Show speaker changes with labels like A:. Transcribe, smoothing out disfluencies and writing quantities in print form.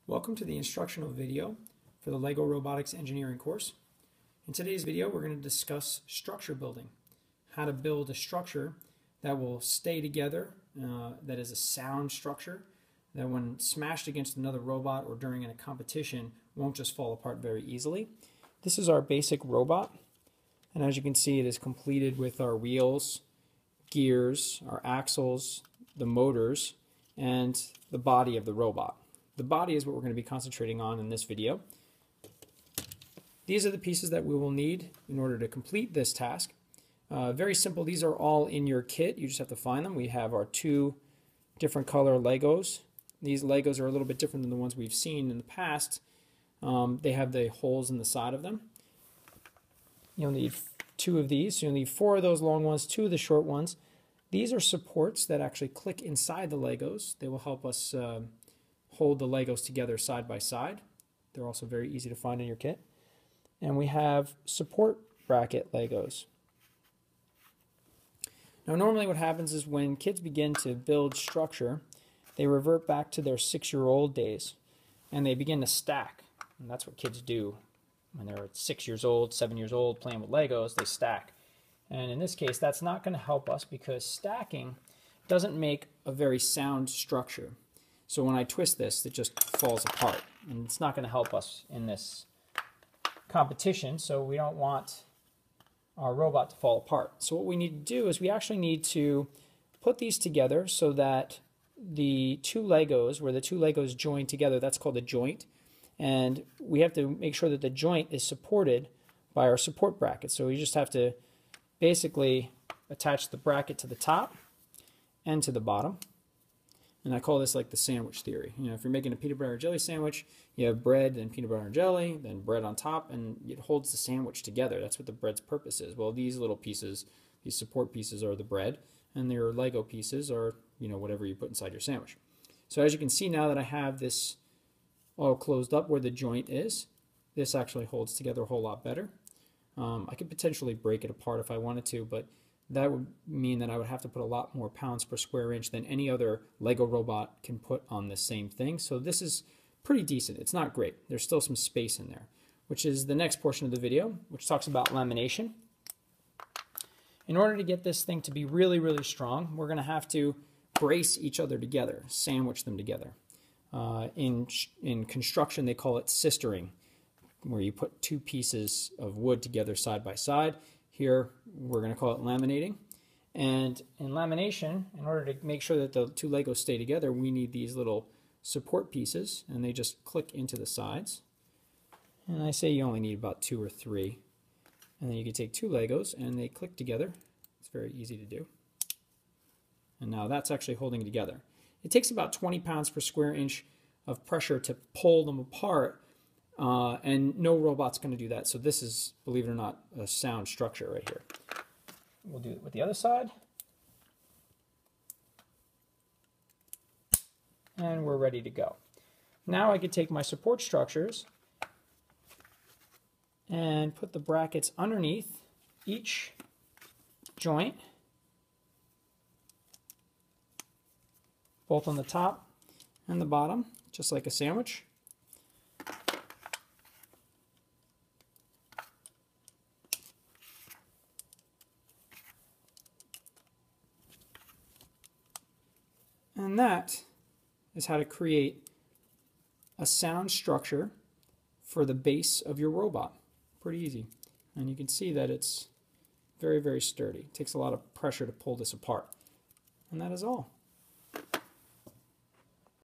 A: Welcome to the instructional video for the LEGO Robotics Engineering course. In today's video, we're going to discuss structure building, how to build a structure that will stay together, that is a sound structure, that when smashed against another robot or during a competition won't just fall apart very easily. This is our basic robot, and as you can see, it is completed with our wheels, gears, our axles, the motors, and the body of the robot. The body is what we're going to be concentrating on in this video. These are the pieces that we will need in order to complete this task. Very simple. These are all in your kit. You just have to find them. We have our two different color Legos. These Legos are a little bit different than the ones we've seen in the past. They have the holes in the side of them. You'll need two of these. So you'll need four of those long ones, two of the short ones. These are supports that actually click inside the Legos. They will help us hold the Legos together side by side. They're also very easy to find in your kit. And we have support bracket Legos. Now normally what happens is when kids begin to build structure, they revert back to their 6-year-old days and they begin to stack. And that's what kids do when they're 6 years old, 7 years old, playing with Legos, they stack. And in this case, that's not going to help us because stacking doesn't make a very sound structure. So when I twist this, it just falls apart, and it's not going to help us in this competition, so we don't want our robot to fall apart. So what we need to do is we actually need to put these together so that the two Legos, where the two Legos join together, that's called a joint, and we have to make sure that the joint is supported by our support bracket. So we just have to basically attach the bracket to the top and to the bottom. And I call this like the sandwich theory. You know, if you're making a peanut butter and jelly sandwich, you have bread, then peanut butter and jelly, then bread on top, and it holds the sandwich together. That's what the bread's purpose is. Well, these little pieces, these support pieces are the bread, and their Lego pieces are, you know, whatever you put inside your sandwich. So as you can see now that I have this all closed up where the joint is, this actually holds together a whole lot better. I could potentially break it apart if I wanted to, but that would mean that I would have to put a lot more pounds per square inch than any other Lego robot can put on the same thing. So this is pretty decent. It's not great. There's still some space in there, which is the next portion of the video, which talks about lamination. In order to get this thing to be really, really strong, we're going to have to brace each other together, sandwich them together. In construction, they call it sistering, where you put two pieces of wood together side by side. Here, we're going to call it laminating. And in lamination, in order to make sure that the two Legos stay together, we need these little support pieces, and they just click into the sides. And I say you only need about 2 or 3. And then you can take two Legos, and they click together. It's very easy to do. And now that's actually holding it together. It takes about 20 pounds per square inch of pressure to pull them apart. And no robot's going to do that. So this is, believe it or not, a sound structure right here. We'll do it with the other side. And we're ready to go. Now I could take my support structures and put the brackets underneath each joint, both on the top and the bottom, just like a sandwich. And that is how to create a sound structure for the base of your robot. Pretty easy. And you can see that it's very, very sturdy. It takes a lot of pressure to pull this apart. And that is all.